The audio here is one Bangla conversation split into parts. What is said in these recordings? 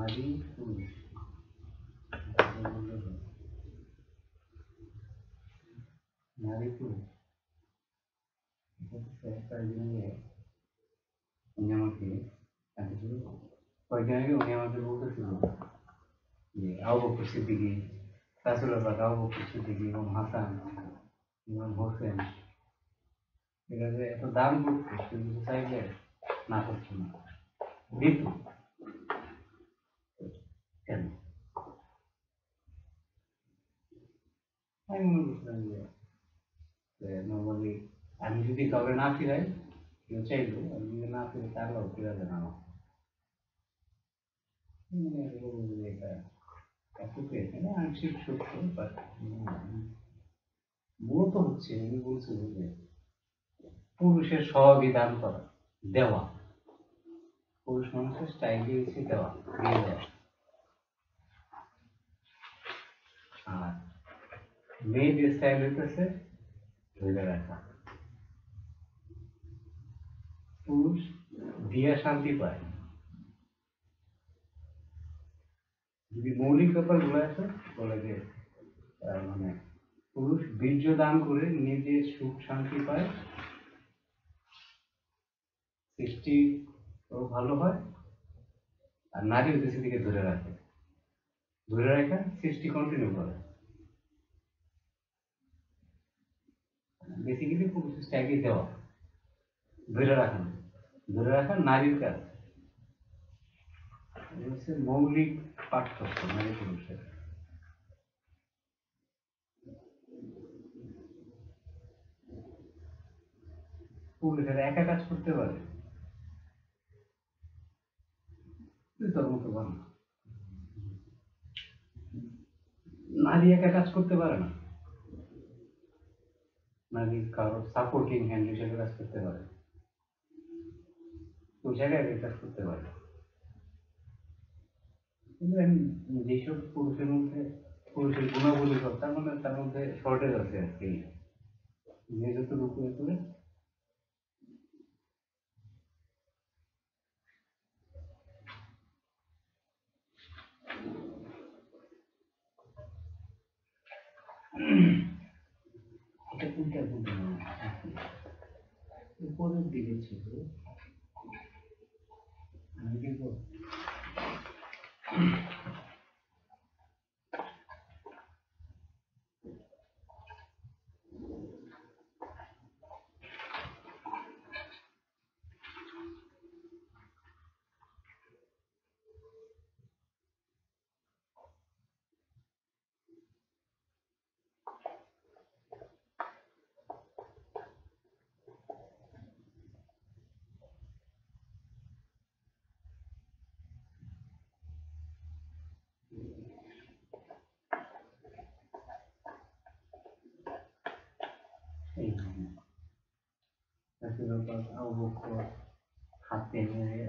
নারী পুরুষ নারী পুরুষ উনি আমাকে কয়েকদিন আগে উনি আমাকে বলতেছিল যে আবু বকর সিদ্দিকী, রাসূলুল্লাহ আবু বকর সিদ্দিকী, ইমাম হাসান, ইমাম হোসেন এরা যে এত দাম করছে কিন্তু চাইলে না করছে না, দিত কেন? আমি মনে করছিলাম যে নর্মালি আমি যদি কাউকে না ফিরাই কেউ চাইলো, আমি যদি না ফিরে তাহলেও ফিরাবে না আমার। এটা এত পেয়েছে না আংশিক সত্য, বাট মূলত হচ্ছে উনি বলছিল যে পুরুষের স্বভাবই দান করা, দেওয়া। পুরুষ মানুষের স্টাইলই হচ্ছে দেওয়া, দিয়ে দেওয়া। আর মেয়েদের স্টাইল হইতেছে ধরে রাখা। পুরুষ দিয়া শান্তি পায়। যদি মৌলিক ব্যাপারগুলো আছে বলে যে মানে পুরুষ বীর্য দান করে নিজে সুখ শান্তি পায়, সৃষ্টি ভালো হয়, আর নারী হচ্ছে সেদিকে ধরে রাখে, ধরে রাখা সৃষ্টি কন্টিনিউ করে। বেসিক্যালি পুরুষের স্টাইলই দেওয়া, ধরে রাখা, ধরে রাখা নারীর কাজ। হচ্ছে মৌলিক পার্থক্য নারী পুরুষের। পুরুষেরা একা কাজ করতে পারে, তোর মতো বল, নারী একা কাজ করতে পারে না। নারী কারো সাপোর্টিং হ্যান্ড হিসেবে কাজ করতে পারে, পুরুষ একা একা কাজ করতে পারে। কিন্তু যেসব পুরুষের মধ্যে পুরুষের গুণাবলী তার মানে তার মধ্যে শর্টেজ আছে আর কি, যে যতটুকু করে এটা কোনটা উপরের দিকে ছিল, আমি কি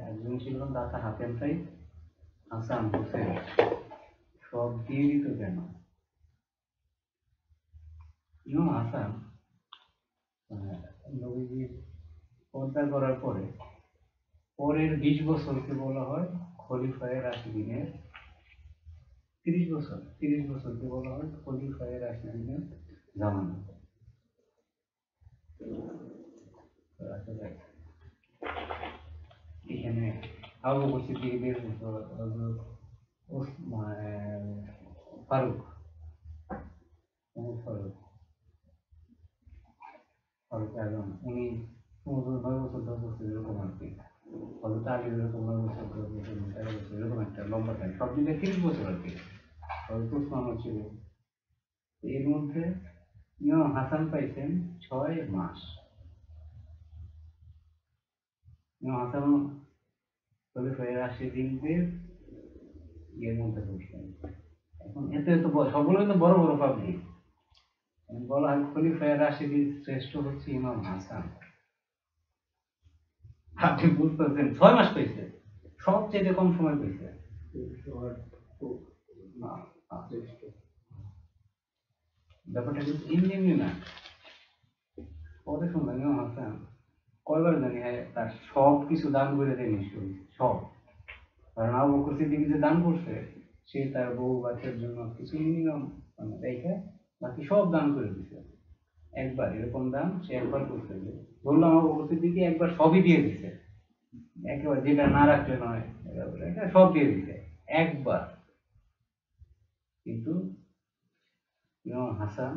একজন ছিল দাতা হাতেম তাই হাসান হোসেন, সব দিয়ে দিত কেন? ইমাম হাসান নবীজির পর্দা করার পরে পরের 20 বছরকে বলা হয় খলিফায়ে রাশিদিনের, 30 বছরকে বলা হয় খলিফায়ে রাশিদিনের জামানা। এখানে আবু বকর সিদ্দিক 1.5 বছর, ফারুক ফারুক ফারুক আজম উনি 9 বছর 10 বছর এরকম আর কি। হয়তো আগে এরকম 9 বছর 10 বছর 11 বছর এরকম একটা লম্বা টাইম, সব মিলে 30 বছর আর কি। হয়তো উসমানও ছিল। এর মধ্যে ইমাম হাসান পাইছেন 6 মাস। ইমাম হাসান খলিফায়ে রাশিদিনদের ইয়ের মধ্যে বসলেন। এখন এত এত সবগুলোই তো বড় বড় পাবলিক, বলা হয় খলিফায়ে রাশিদিন শ্রেষ্ঠ হচ্ছে ইমাম হাসান। আপনি বুঝতেছেন 6 মাস পেয়েছে, সবচেয়ে কম সময় পেয়েছে। ব্যাপারটা কিন্তু এমনি না। পরে শুনলাম ইমাম হাসান কয়বার জানি তার সব কিছু দান করে দেয় নিশ্চয়ই, সব। কারণ আবু বকর সিদ্দিকী যে দান করছে সে তার বউ বাচ্চার জন্য কিছু মিনিমাম মানে রেখে বাকি সব দান করে দিছে একবার। এরকম দান সে একবার করতে বললাম আমার বউ সিদ্দিকী একবার সবই দিয়ে দিছে, একেবারে যেটা না রাখলে নয় এটা সব দিয়ে দিছে একবার। কিন্তু ইমাম হাসান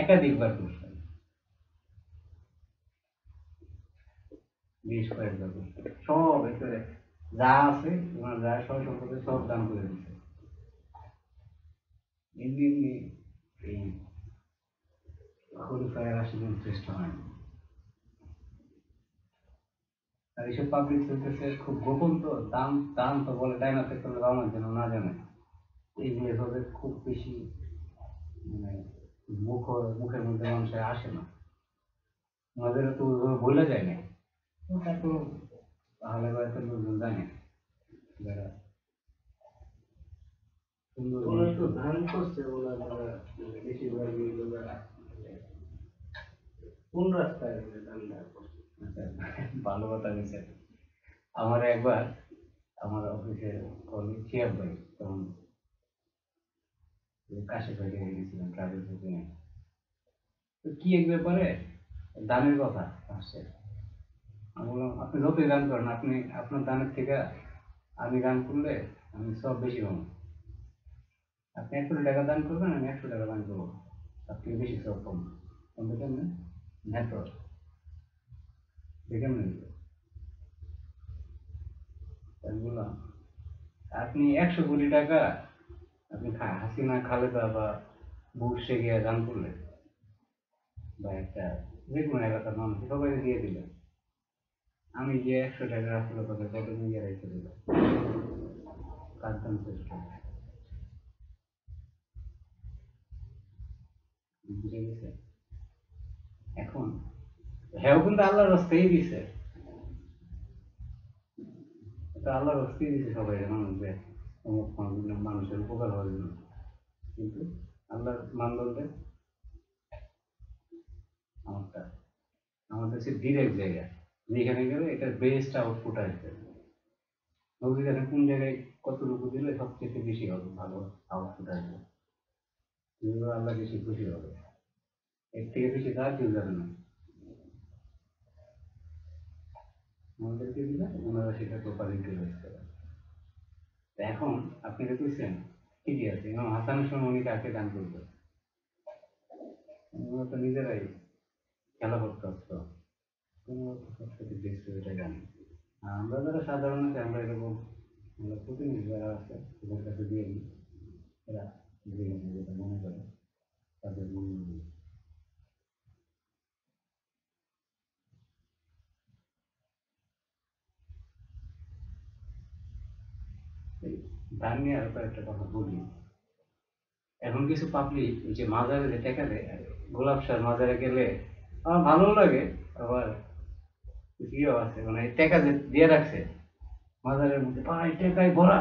একাধিকবার করছে, বেশ কয়েকবার করছে, সব একেবারে যা আছে ওনার যা সব সম্পর্কে সব দান করে দিচ্ছে। এমনি এমনি এই খলিফায়ে রাশিদুন শ্রেষ্ঠ হয়। আর এইসব পাবলিক চলতেছে খুব গোপন, তো দাম দাম তো বলে ডাইনাতে করলে আমার যেন না জানে, এইগুলো এভাবে খুব বেশি মানে মুখের মধ্যে মানুষের আসে না, আমাদের তো বলে যায় না, তারপর তাহলে হয়তো লোকজন জানে যারা কোন রাস্তায় ভালো কথা বলছে। আমার একবার আমার অফিসের কলিগ শিয়াব ভাই তখন কাশি ভাই গেছিলাম ট্রাভেল বুকিং এ, তো কি এক ব্যাপারে দানের কথা আসছে। আমি বললাম আপনি যতই দান করেন, আপনি আপনার দানের থেকে আমি দান করলে আমি সব বেশি পাবো। আপনি 100 টাকা দান করবেন, আমি 100 টাকা দান করবো, আপনি বেশি সব পাবো। দেখেন নেটওয়ার্ক দেখেন, আমি বললাম আপনি 100 কোটি টাকা আপনি হাসিনা খালেদা বা বুশ গিয়ে দান করলেন বা একটা যে কোনো এলাকার মানুষ সবাই দিয়ে দিলেন, আমি যে 100 টাকা আসলে কথা কত দিয়ে রেখে দিলাম, কার দান শ্রেষ্ঠ? বুঝে গেছে? এখন হ্যাঁ কিন্তু আল্লাহর রাস্তায় দিছে, এটা আল্লাহর রাস্তায় দিছে সবাই মানুষ যে অমুক মানুষের উপকার হওয়ার জন্য, কিন্তু আল্লাহর মানদণ্ডে আমারটা আমাদের হচ্ছে ডিরেক্ট জায়গা, যেখানে গেলে এটার বেস্ট আউটপুট আসবে। নদী দেখেন কোন জায়গায় কতটুকু দিলে সবচেয়ে বেশি হবে, ভালো আউটপুট আসবে, আল্লাহ বেশি খুশি হবে, এর থেকে বেশি তার কেউ যাবে না। আমাদেরকে দিলে ওনারা সেটা প্রপার ইউটিলাইজ করে। এখন আপনি যে বুঝছেন ঠিকই আছে, ইমাম হাসানের সময় উনি কাকে দান করবে, ওরা তো নিজেরাই খেলা করতে আসতো, সবথেকে বেস্ট এটা জানি। আর আমরা যারা সাধারণ আছে আমরা এরকম আমরা প্রতিনিধি যারা আছে ওদের কাছে দিয়ে দিই, এরা যেটা মনে করে তাদের মনে দিই। দান নিয়ে আরো একটা কথা বলি। এখন কিছু পাবলিক ওই যে মাজারে যে টাকা দেয়, গোলাপ শাহ মাজারে গেলে আমার ভালো লাগে, আবার ইয়েও আছে, মানে টাকা যে দিয়ে রাখছে মাজারের মধ্যে প্রায় টাকায় ভরা।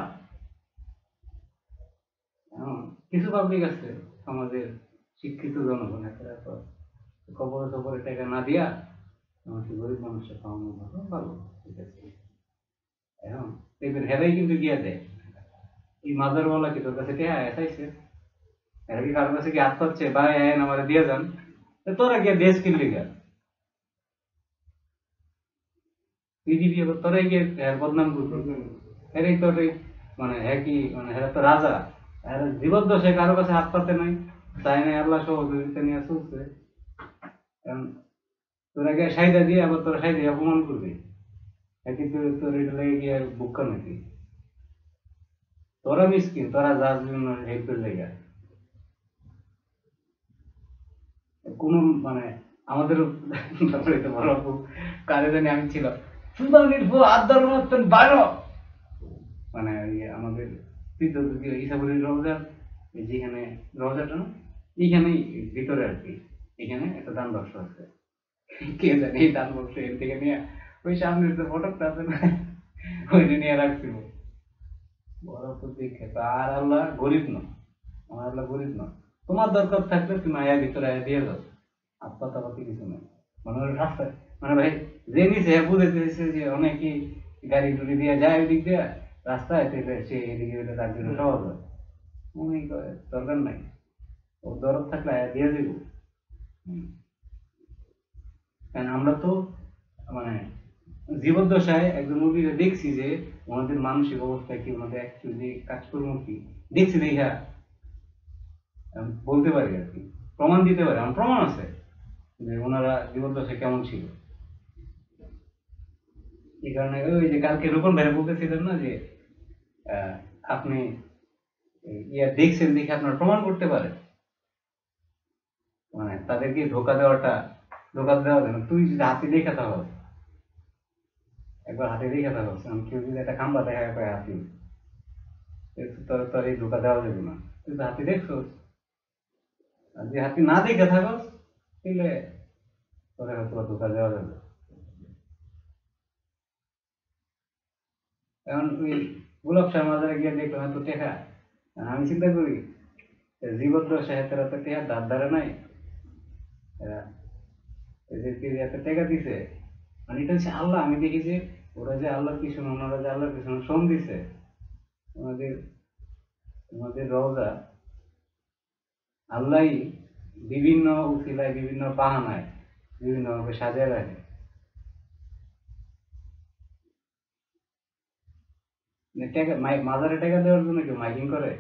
কিছু পাবলিক আছে সমাজের শিক্ষিত জনগণ, এরা তো খবরে খবরে টাকা না দিয়া আমাকে গরিব মানুষের খাওয়ানো ভালো ভালো, ঠিক আছে। এখন দেখবেন হেরাই কিন্তু গিয়া দেয়, এই মাজারওয়ালা কি তোর কাছে টেহা চাইছে, এরা কি কারোর কাছে কি হাত পাচ্ছে ভাই আমার দিয়ে যান, তোরা গিয়ে দেশ কিনলি গা পিডিপি, তোরাই গিয়ে বদনাম করবি, এরাই তোর মানে হ্যাঁ কি মানে এরা তো রাজা, এরা জীবদ্দশায় কারো কাছে হাত পাতে নাই, তাই না আল্লাহ সহযোগিতা নিয়ে চলছে। এখন তোরা গিয়ে সাইদা দিয়ে আবার তোরা সাইদা অপমান করবি, কিন্তু তোর এটা লেগে গিয়ে বুক্কা নাকি, তোরা মিসকিন, তোরা যার জন্য হেল্পের লেগে কোন মানে আমাদের বড় কারে জানি আমি ছিল সুদানির ফু আদার মতন বারো, মানে আমাদের ইসাবুলির রওজা, যেখানে রওজাটা না এইখানেই ভিতরে আর কি, এখানে একটা দান বাক্স আছে, কে জানে এই দান বাক্স এর থেকে নিয়ে ওই সামনের যে ফটকটা আছে না ওইটা নিয়ে রাখছিল, বড় তো দেখে। আর আল্লাহ গরিব না, আমার আল্লাহ গরিব না, তোমার দরকার থাকলে তুমি আয়া ভিতরে আয়া দিয়ে দাও, আপাতত কিছু নেই। মানে ওই রাস্তায় মানে ভাই যে নিচে বুঝেছে যে অনেকেই গাড়ি টুড়ি দিয়ে যায় ওই দিক দিয়ে, রাস্তায়, তাহলে সে এদিকে গেলে তার জন্য সহজ হয়। উনি কয় দরকার নাই, ও দরদ থাকলে দিয়ে দিব। কারণ আমরা তো মানে জীবদ্দশায় একজন মুরব্বীকে দেখছি যে ওনাদের মানসিক অবস্থা কি, ওনাদের অ্যাকচুয়ালি কাজকর্ম কি দেখছি, দেখা বলতে পারি আর কি, প্রমাণ দিতে পারি, আমার প্রমাণ আছে যে ওনারা জীবদ্দশায় কেমন ছিল। এই কারণে ওই যে কালকে রূপন ভাইরা বলতেছিলেন না যে আপনি ইয়া দেখছেন দেখে আপনার প্রমাণ করতে পারেন, মানে তাদেরকে ধোকা দেওয়া যায় না। তুই যদি হাতে দেখে থাকো, একবার হাতে দেখে থাকো, কেউ যদি একটা খাম্বা দেখা পায় হাতি, তোর এই ধোকা দেওয়া যাবে না। তুই তো হাতি দেখছো, আর যদি হাতি না দেখে থাকো তাহলে তোদের হয়তো ধোকা দেওয়া যাবে। এখন ওই গোলাপ শাহ মাজারে গিয়ে দেখলাম এত টেকা, আমি চিন্তা করি জীবদ্দশায় এরা তো টেকা ধার ধারে নাই, এত টেকা দিছে, মানে এটা হচ্ছে আল্লাহ। আমি দেখি যে ওরা যে আল্লাহর পিছনে, ওনারা যে আল্লাহর পিছনে শ্রম দিছে, ওনাদের ওনাদের রওজা আল্লাহ বিভিন্ন উসিলায়, বিভিন্ন বাহানায়, বিভিন্ন ভাবে সাজায় রাখে। মাজারে টাকা দেওয়ার জন্য কেউ মাইকিং করে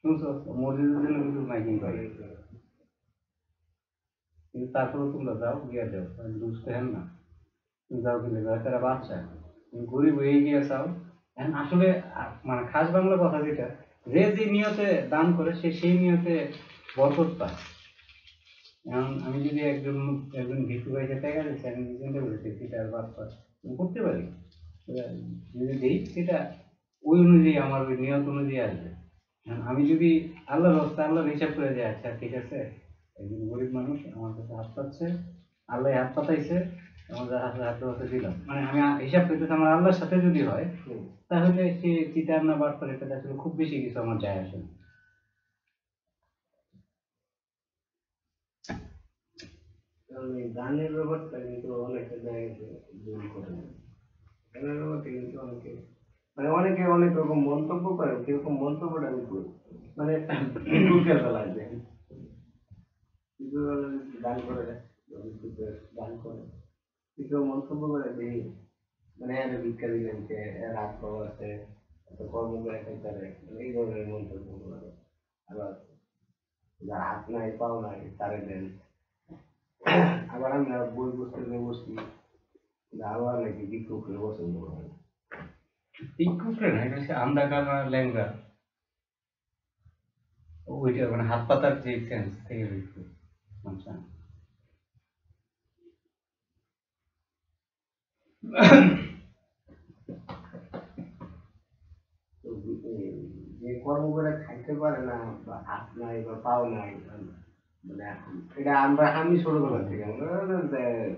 শুনছো? মসজিদের জন্য কিন্তু মাইকিং করে, কিন্তু তারপরেও তোমরা যাও গিয়ে যাও, বুঝতে হেন না, তুমি যাও কিনে যাও, তারা বাচ্চা, তুমি গরিব হয়ে গিয়ে চাও। এখন আসলে মানে খাস বাংলা কথা যেটা, যে যে নিয়তে দান করে সে সেই নিয়তে বরকত পায়। এখন আমি যদি একজন একজন ভিক্ষু ভাইকে টাকা দিচ্ছি, আমি চিন্তা করেছি সেটা আর বাচ্চা করতে পারি, যদি দিই সেটা ওই অনুযায়ী, আমার ওই নিয়ত অনুযায়ী আসবে। আমি যদি আল্লাহর রাস্তায় আল্লাহর হিসাব করে যাই, আচ্ছা ঠিক আছে, একজন গরিব মানুষ আমার কাছে হাত পাচ্ছে, আল্লাহ হাত পাতাইছে, আমাদের হাতে হাতে হাতে দিলাম, মানে আমি হিসাব করতেছি আমার আল্লাহর সাথে যদি হয়, তাহলে সে চিটার না বার করে, এটা আসলে খুব বেশি কিছু আমার যায় আসে না। গানের ব্যাপারটা কিন্তু অনেকটা জায়গাতে ভুল করে, গানের ব্যাপারটা কিন্তু অনেকে, মানে অনেকে অনেক রকম মন্তব্য করে, কিরকম মন্তব্যটা আমি করি, মানে বুকের বেলায় যে গান করে, গান করে কিছু মন্তব্য করে যে মানে এর ভিক্ষা দিলেন যে এর হাত পাওয়া আছে, এত কর্ম করে খাইতে, এই ধরনের মন্তব্য করে। আবার যার হাত নাই পাও নাই তারে দেন। আবার আমরা বই পুস্তকে বসছি, আবার নাকি ভিক্ষুককে পছন্দ করে, ভিক্ষুকরে না, এটা হচ্ছে আন্দাকার ল্যাংরা, ওইটা মানে হাত পাতার যে সেন্স থেকে ভিক্ষুক। আচ্ছা, যে কর্ম করে খাইতে পারে না, বা হাত নাই বা পাও নাই, মানে এটা আমি ছোটবেলা থেকে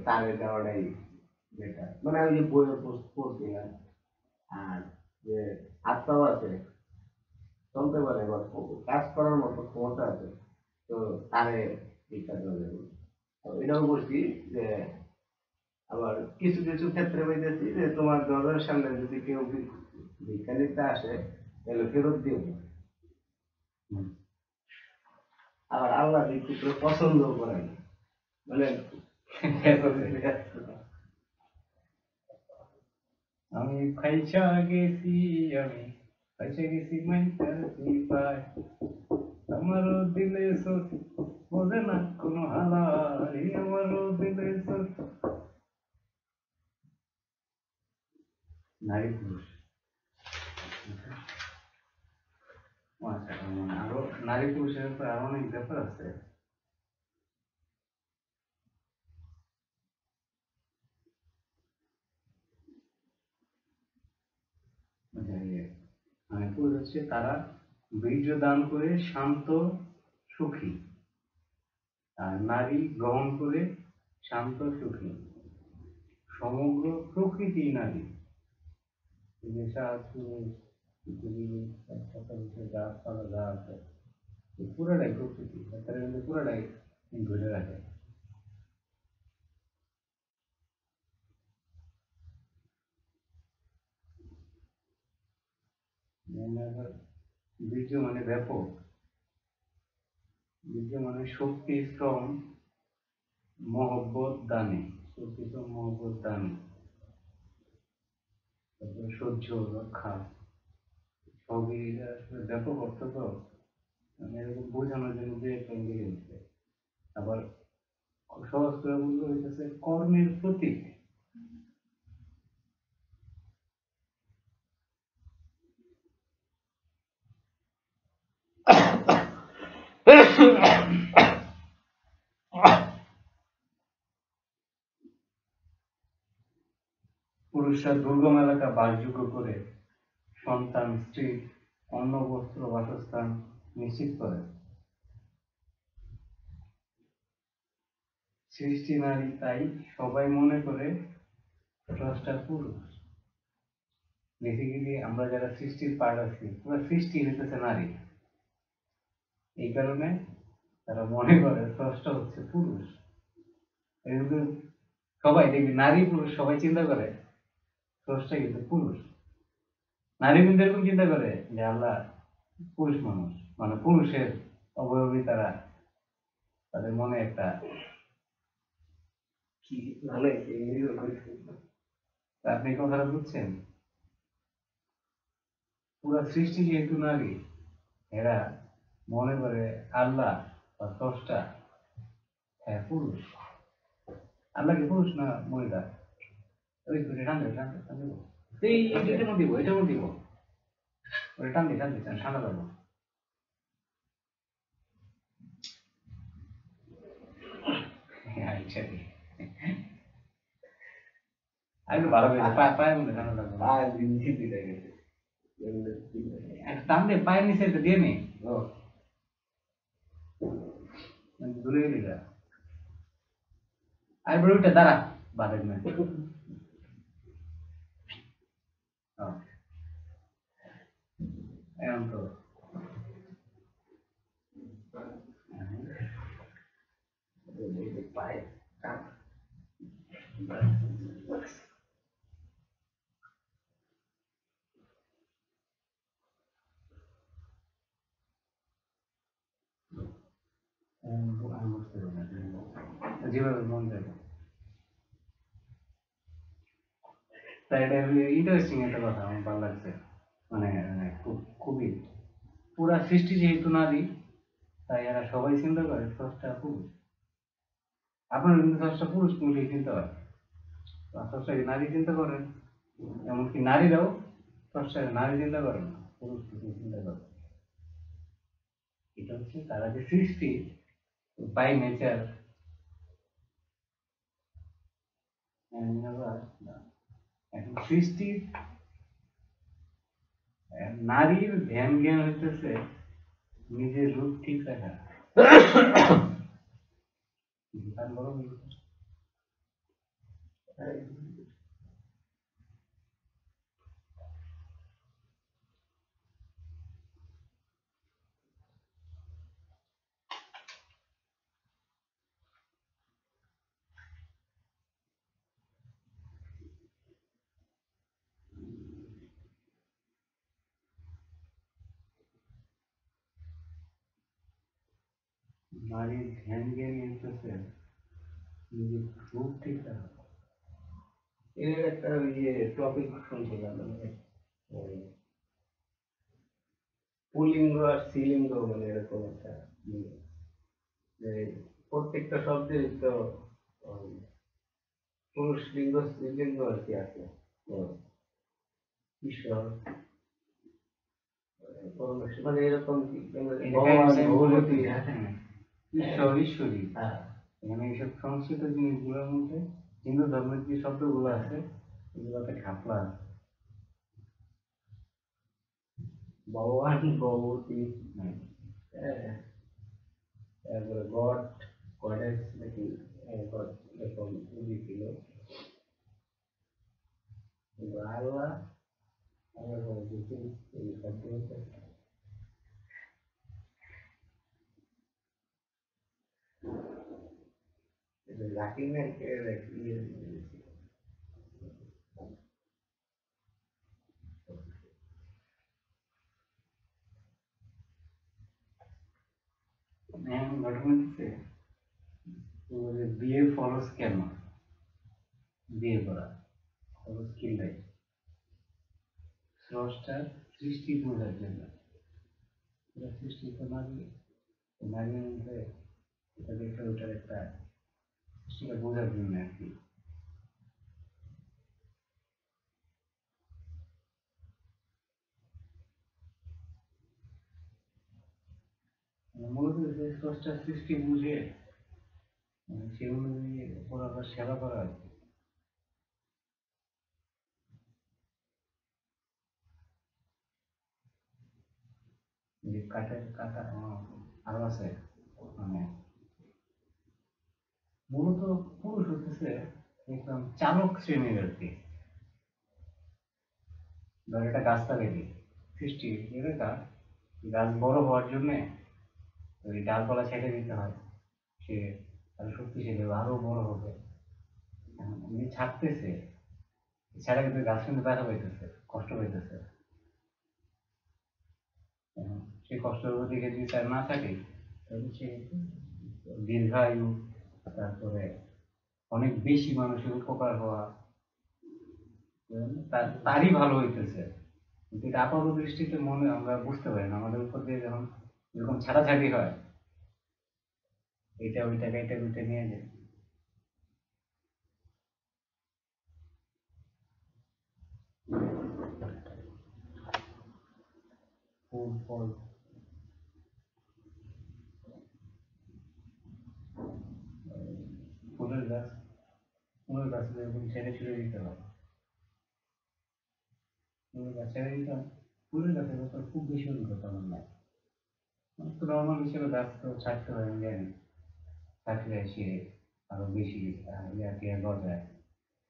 তারে দেওয়াটাই বেটার। মানে আমি যে বইয়ে পড়ছিলাম, আর যে হাত পাও আছে, চলতে পারে বা কাজ করার মতো ক্ষমতা আছে, তো তারে ভিক্ষা দেওয়া যাবে। এটাও বলছি যে আবার কিছু কিছু ক্ষেত্রে বলতেছি যে তোমার দরজার সামনে যদি কেউ ভিক্ষা নিতে আসে তাহলে ফেরত দিও না। আবার আল্লাহ ভিক্ষুককে পছন্দ করেন, মানে আমি খাইছা গেছি, আমি খাইছা গেছি মাইন্টার পায়, আমারও দিলে বোঝে না কোনো হালাল, আমারও দিলে নারী পুরুষ। আচ্ছা, আরো নারী পুরুষের ব্যাপারে আরো অনেক ব্যাপার আছে। মানে পুরুষ হচ্ছে তারা বীর্য দান করে শান্ত সুখী, আর নারী গ্রহণ করে শান্ত সুখী, সমগ্র প্রকৃতি নারী। পৃথিবী গাছপালা যা আছে পুরোটাই প্রকৃতি, তারা কিন্তু পুরোটাই ধরে রাখে। বীর্য মানে ব্যাপক, বীর্য মানে শক্তি, শ্রম, মহব্বত দানে, শক্তি শ্রম মহব্বত দানে, তারপরে সহ্য রক্ষা, সবই আসলে ব্যাপক অর্থ তো, মানে এরকম বোঝানোর জন্য দু একটা লিখে দিচ্ছে। আবার সহজ করে বলতে হইতেছে কর্মের প্রতীক। পুরুষরা দুর্গম এলাকা বাসযোগ্য করে সন্তান, স্ত্রী, অন্ন, বস্ত্র, বাসস্থান নিশ্চিত করে। সৃষ্টি নারী, তাই সবাই মনে করে স্রষ্টা পুরুষ। বেসিক্যালি আমরা যারা সৃষ্টির পার্ট আছি, পুরো সৃষ্টি হইতেছে নারী, এই কারণে তারা মনে করে স্রষ্টা হচ্ছে পুরুষ। কিন্তু সবাই দেখবি নারী পুরুষ সবাই চিন্তা করে স্রষ্টা কিন্তু পুরুষ। নারী কিন্তু এরকম চিন্তা করে যে আল্লাহ পুরুষ মানুষ, মানে পুরুষের অবয়বই তারা, তাদের মনে একটা কি ভালো। আপনি কথাটা বুঝছেন? পুরো সৃষ্টি যেহেতু নারী, এরা মনে করে আল্লাহ বা স্রষ্টা হ্যাঁ পুরুষ। আল্লাহ কি পুরুষ না মহিলা? ওই টান দিব, এই এটার মধ্যে দিব, এটার মধ্যে দিব, ওই টান দিয়ে ঠান্ডা লাগবো। আচ্ছা আরেকটু ভালো করে পায়ের মধ্যে ঠান্ডা লাগবে, পায়ের দিকে দিতে গেছে, টান দিয়ে পায়ের নিচে একটা দিয়ে নে, দূরে গেলি যা। আর বড় ওইটা দাঁড়া বাদের না, এখন তো পায়ে যেভাবে মন যায়। তাই এটা ইন্টারেস্টিং একটা কথা, আমার ভালো লাগছে, মানে খুবই পুরা সৃষ্টি যেহেতু নারী, তাই এরা সবাই চিন্তা করে স্রষ্টা পুরুষ। আপনার কিন্তু স্রষ্টা পুরুষ মিলিয়ে চিন্তা হয়, স্রষ্টাকে নারী চিন্তা করেন, এমনকি নারীরাও স্রষ্টাকে নারী চিন্তা করে না, পুরুষ চিন্তা করে। এটা হচ্ছে তারা যে সৃষ্টি বাই নেচার, এখন সৃষ্টি নারীর ধ্যান জ্ঞান হইতেছে নিজের রূপ ঠিক রাখা। নারীর ধ্যান জ্ঞান হইতেছে নিজের রূপ ঠিক রাখা। এর একটা ইয়ে টপিক শুনছিলাম, মানে পুলিঙ্গ আর স্ত্রীলিঙ্গ, মানে এরকম একটা যে প্রত্যেকটা শব্দের তো পুরুষ লিঙ্গ স্ত্রীলিঙ্গ আর কি আছে। ঈশ্বর, মানে এরকম ঈশ্বর ঈশ্বরী, মানে এইসব সংস্কৃত জিনিসগুলোর মধ্যে হিন্দু ধর্মের যে শব্দগুলো আছে এগুলোতে ঘাপলা আছে। ভগবান, ভগবতী, তারপরে গড, গডেস নাকি গড এরকম ছিল। আল্লাহ আল্লাহ এই শব্দ হচ্ছে লাটিনের হ্যাঁ ঘটনা দিচ্ছে তো বিয়ে ফরজ কেন বিয়ে করা ফরজ কিনলাই স্রষ্টার সৃষ্টি বোঝার জন্য এটা সৃষ্টি তো নারীর মধ্যে এটা দেখে ওটার একটা সৃষ্টিটা বোঝার জন্য আর কি মূলত যে স্রষ্টার সৃষ্টি বুঝে সে অনুযায়ী ওরা আবার সেবা করা আর কি যে কাঠের কাটা আরো আছে মানে মূলত পুরুষ হচ্ছে দেখলাম চালক শ্রেণীর আর কি ধর একটা গাছ লাগাইলি সৃষ্টি এর কাজ গাছ বড় হওয়ার জন্য ওই ডালপালা ছেড়ে দিতে হয় সে আরো শক্তিশালী হবে আরো বড় হবে উনি ছাড়তেছে ছাড়া কিন্তু গাছ কিন্তু ব্যথা পাইতেছে কষ্ট পাইতেছে সে কষ্টের দিকে যদি তার না থাকে তাহলে সে দীর্ঘায়ু তারপরে অনেক বেশি মানুষের উপকার হওয়া তারই ভালো হইতেছে কিন্তু এটা আপাত দৃষ্টিতে মনে আমরা বুঝতে পারি না আমাদের উপর দিয়ে যখন এরকম ছাড়াছাড়ি হয় এটা ওইটাকে এটা ওইটা নিয়ে যায় ফুল ফল ফুলের গাছ ফুলের গাছ যেরকম ছেড়ে ছেড়ে দিতে হয় ফুলের গাছ ছেড়ে দিতে হয় ফুলের গাছের ব্যাপারে খুব বেশি অভিজ্ঞতা আমার নাই তো নর্মাল হিসেবে গাছ তো ছাড়তে হয় আমি জানি ছাড়লে সে আরো বেশি ইয়া টিয়া গজায়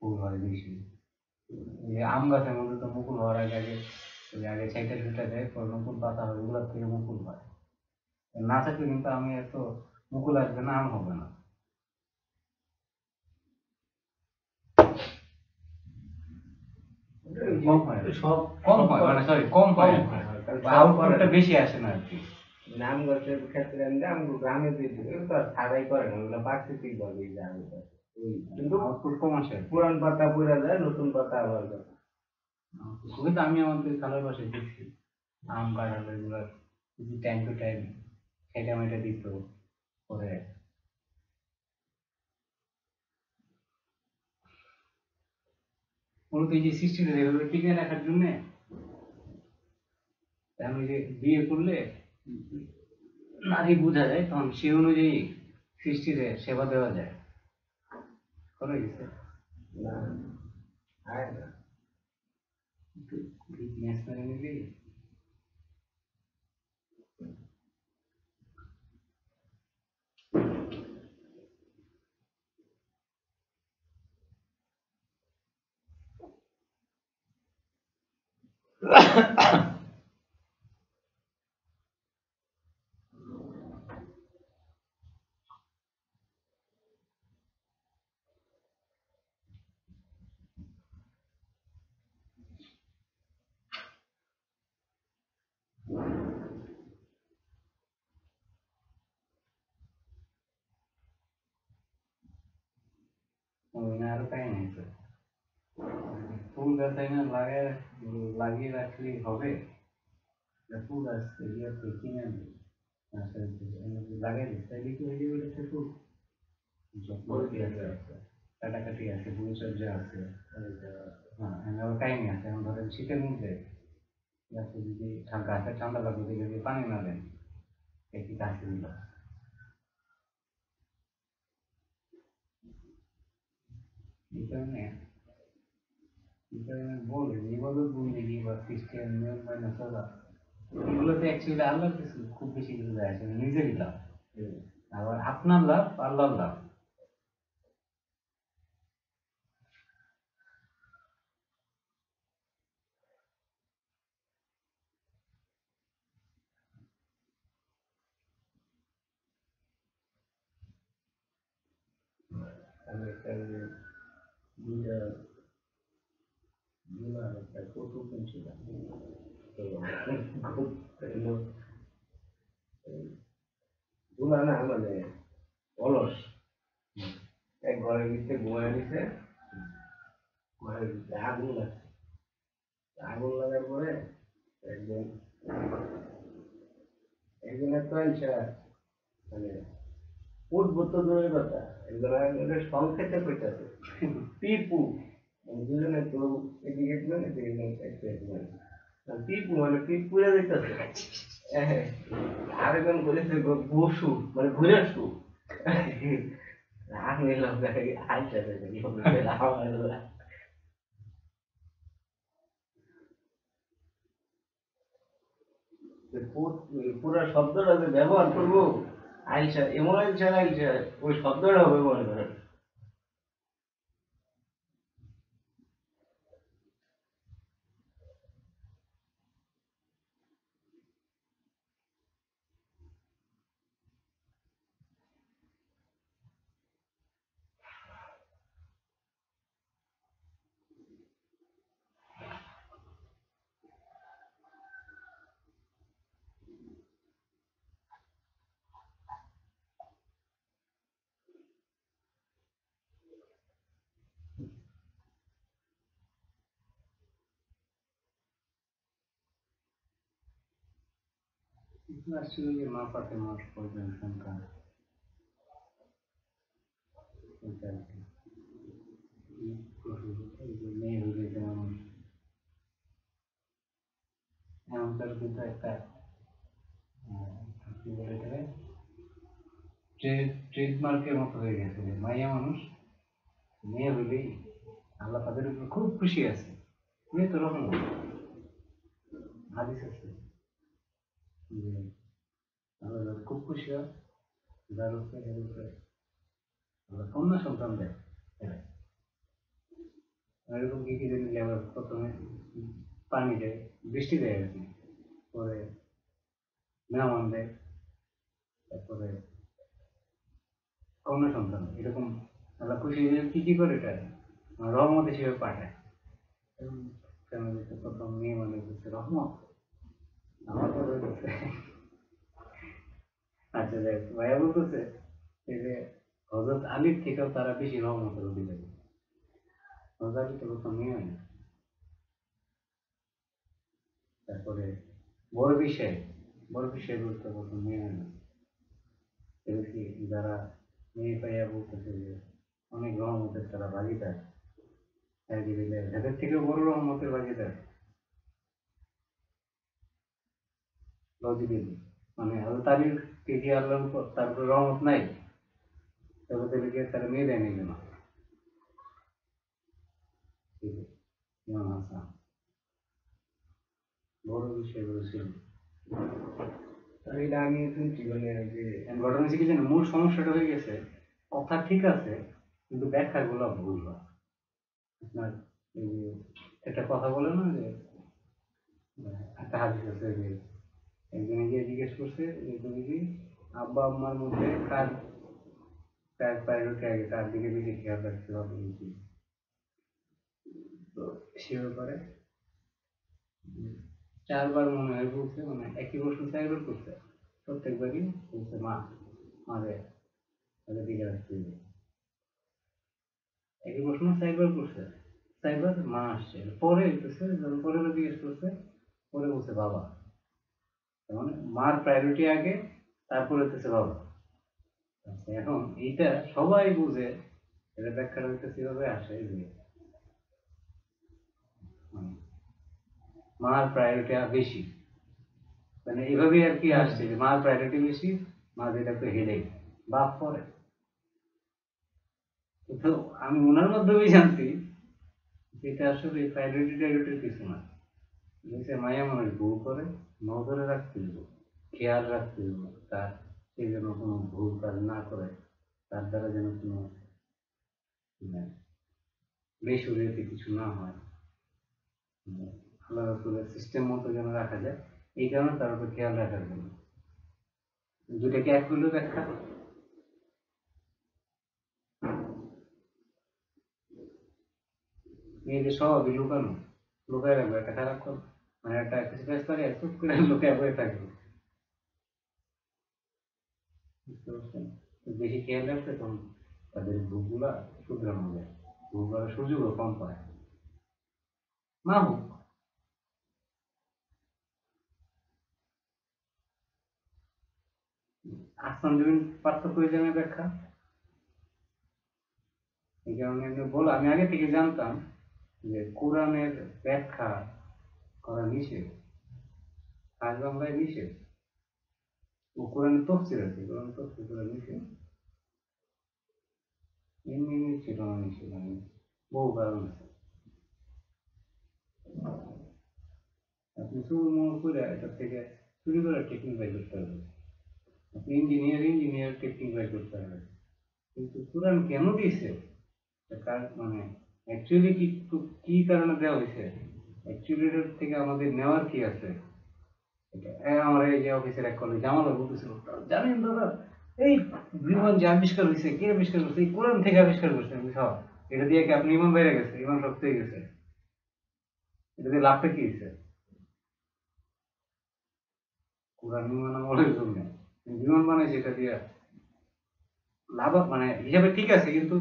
ফুল হয় বেশি এই যে আম গাছের মধ্যে তো মুকুল হওয়ার আগে আগে ওই আগে ছাইটা ছুটা দেয় পরে নতুন পাতা হয় ওগুলোর থেকে মুকুল হয় না থাকলে কিন্তু আমি এত মুকুল আসবে না আম হবে না কম হয় সব কম হয় মানে সরি কম হয় আউটপুটটা বেশি আসে না আর কি নাম গাছের ক্ষেত্রে আমরা গ্রামে যে তো ছাড়াই করে না ওগুলো প্রাকৃতিক ভাবে জানি কিন্তু আউটপুট কম আসে পুরান পাতা পুরা যায় নতুন পাতা আবার খুবই তো আমি আমাদের খালার পাশে দেখছি আম কাঁঠাল এগুলো টাইম টু টাইম খেটা মেটা দিত পরে মূলত এই যে সৃষ্টিটা যেভাবে টিকে রাখার জন্য আমি যে বিয়ে করলে নারী বোঝা যায় তখন সে অনুযায়ী সৃষ্টির সেবা দেওয়া যায় করা গেছে না আয় না ফিটনেস মেনে নিলি আরো কাহিনী আছে ফুল গাছ না লাগিয়ে রাখলে হবে ফুল গাছ ইয়েতে কিনে আনবে নার্সারি থেকে এনে লাগাই দিস তাইলে কি হয়ে যাবে এটা ফুল যত্ন আছে কাটাকাটি আছে পরিচর্যা আছে হ্যাঁ আবার কাহিনী আছে এখন ধরেন শীতের মধ্যে গাছে যদি গাছের ঠান্ডা লাগবে যদি পানি না দেন একটি গাছে দিল এই কারণে বলে যে ইবাদত বন্দেগী বা খ্রিস্টান নিয়ম মেনে চলা এগুলোতে অ্যাকচুয়ালি আল্লাহর কিছু খুব বেশি কিছু যায় আসে না, নিজেরই লাভ আবার আপনার লাভ আল্লাহর লাভ আমি একটা দুইটা দুলার একটা কৌটো কিনছিলাম তো খুব ওগুলা না মানে অলস এক ঘরের ভিতরে ঘুমায় দিছে ঘরের ভিতরে আগুন লাগছে আগুন লাগার পরে একজন একজন একটা মানে উঠবো তো দূরের কথা একজন সং খেতে পেতেছে টিপু দুজনে তো এদিকে একজন এদিকে একজন টিপু মানে পিঠ পুড়ে যেতেছে আরেকজন বলেছে বসু মানে ঘুরে আসু রাগ নিলাম আইসা পুরো শব্দটা যে ব্যবহার করবো আইসা এমন আইসা আইসা ওই শব্দটাও ব্যবহার করে আসলে যে মা ফাতেমার কয়জন সন্তান এটা আর কি। এই যে মেয়ে হইলে যেমন এমনকার কিন্তু একটা কি বলে এটাকে ট্রেডমার্কের মতো হয়ে গেছে যে মাইয়া মানুষ মেয়ে হইলেই আল্লাহ তাদের উপর খুব খুশি আছে মেয়ে তো রকম হাদিস আছে যে আল্লাহ যাদের খুব খুশি হয় যার উপরে এর উপরে আল্লাহ কন্যা সন্তান দেয় এরকম কি কি জিনিস আবার প্রথমে পানি দেয় বৃষ্টি দেয় আর কি পরে মেহমান দেয় তারপরে কন্যা সন্তান এরকম আল্লাহ খুশি হয়ে কি কি করে এটা রহমত হিসেবে পাঠায় ফ্যামিলিতে প্রথম মেয়ে মানে হচ্ছে রহমত আমার পরে হচ্ছে আচ্ছা দেখ ভাইয়া বলতেছে এই যে হজরত আলীর থেকেও তারা বেশি রহমতের অধিকারী হজরত আলী তো প্রথম মেয়ে হয় না তারপরে বড় বিষয় বলতে প্রথম মেয়ে হয় না এদেরকে যারা মেয়ে পাইয়া বলতেছে যে অনেক রহমতের তারা ভাগিদার এদের থেকেও বড় রহমতের ভাগিদার লজিক্যালি মানে হজরত আলীর কে কি আল্লাহর উপর তার উপর রহমত নাই তবে তাদেরকে তারা মেয়ে দেয় নাই কেন ইমাম হাসান বড় বিষয় বলেছিল এটা আমি শুনছি মানে যে ঘটনা হচ্ছে কি জানো মূল সমস্যাটা হয়ে গেছে কথা ঠিক আছে কিন্তু ব্যাখ্যাগুলো ভুল হয় আপনার এই যে একটা কথা বলে না যে একটা হাদিস আছে যে একজনে গিয়ে জিজ্ঞেস করছে যে তুমি কি আব্বা আম্মার মধ্যে কার কার প্রায়োরিটি আগে কার দিকে বেশি খেয়াল রাখতে হবে বেশি তো সে ব্যাপারে চারবার মনে হয় বলছে মানে একই প্রশ্ন চারবার করছে প্রত্যেকবারই বলছে মা মারে তাদের দিকে রাখতে হবে একই প্রশ্ন চারবার করছে চারবার মা আসছে পরে হইতেছে যখন পরে জিজ্ঞেস করছে পরে বলছে বাবা মানে মার প্রায়োরিটি আগে তারপরে হইতেছে বাবা আচ্ছা এখন এইটা সবাই বুঝে এটা ব্যাখ্যাটা হইতেছে এভাবে আসে যে মানে মার প্রায়োরিটি বেশি মানে এভাবেই আর কি আসছে যে মার প্রায়োরিটি বেশি মা যেটা তো হেডেক বাপ পরে তো আমি ওনার মাধ্যমেই জানছি যেটা আসলে প্রায়োরিটি টায়োরিটির কিছু না নিচে মায়া মানুষ ভুল করে নজরে রাখতে দিব খেয়াল রাখতে দিব তার সে যেন কোনো ভুল কাজ না করে তার দ্বারা যেন কোনো বেসুরিয়াতে কিছু না হয় আল্লাহ রসুলের সিস্টেম মতো যেন রাখা যায় এই কারণে তার উপর খেয়াল রাখার জন্য দুটাকে এক হইলেও ব্যাখ্যা মেয়েদের স্বভাবই লুকানো লুকায় রাখবে একটা খারাপ কথা মানে একটা কিছু কাজ করে চুপ করে লুকায় বয়ে থাকবে বুঝতে পারছেন? তো বেশি খেয়াল রাখলে তখন তাদের ভুলগুলা শুধরানো যায়, ভুলগুলো সুযোগও কম পায়। না হোক, আসমান জমিন পার্থক্য হয়ে যাবে ব্যাখ্যা। এই কারণে আমি বলো, আমি আগে থেকে জানতাম যে কোরআনের ব্যাখ্যা করা নিষেধ, আজ বাংলায় নিষেধ। ও কোরআনে তফসির আছে, কোরআনে তফসির করা নিষেধ, এমনি নিশ্চিত না নিষেধ, আমি বহু কারণ আছে। আপনি চুল মনে করে এটার থেকে চুরি করার টেকনিক বাই করতে হবে। আপনি ইঞ্জিনিয়ার টেকনিক বাই করতে হবে। কিন্তু কোরআন কেন দিয়েছে, কার মানে অ্যাকচুয়ালি কি কি কারণে দেওয়া হয়েছে, অ্যাকচুয়ালি এটার থেকে আমাদের নেওয়ার কি আছে। আমার এই যে অফিসের এক কলিগ জামালও বলতেছিল, জানেন দাদা এই বিমান যে আবিষ্কার হয়েছে, কে আবিষ্কার করছে, এই কোরআন থেকে আবিষ্কার করছে। আমি সব এটা দিয়ে কি আপনি ইমান বেড়ে গেছে, ইমান শক্ত হয়ে গেছে, এটা দিয়ে লাভটা কি হয়েছে? কোরআন বিমান আমলের জন্য বিমান বানাইছে, এটা দিয়ে লাভ মানে হিসাবে ঠিক আছে, কিন্তু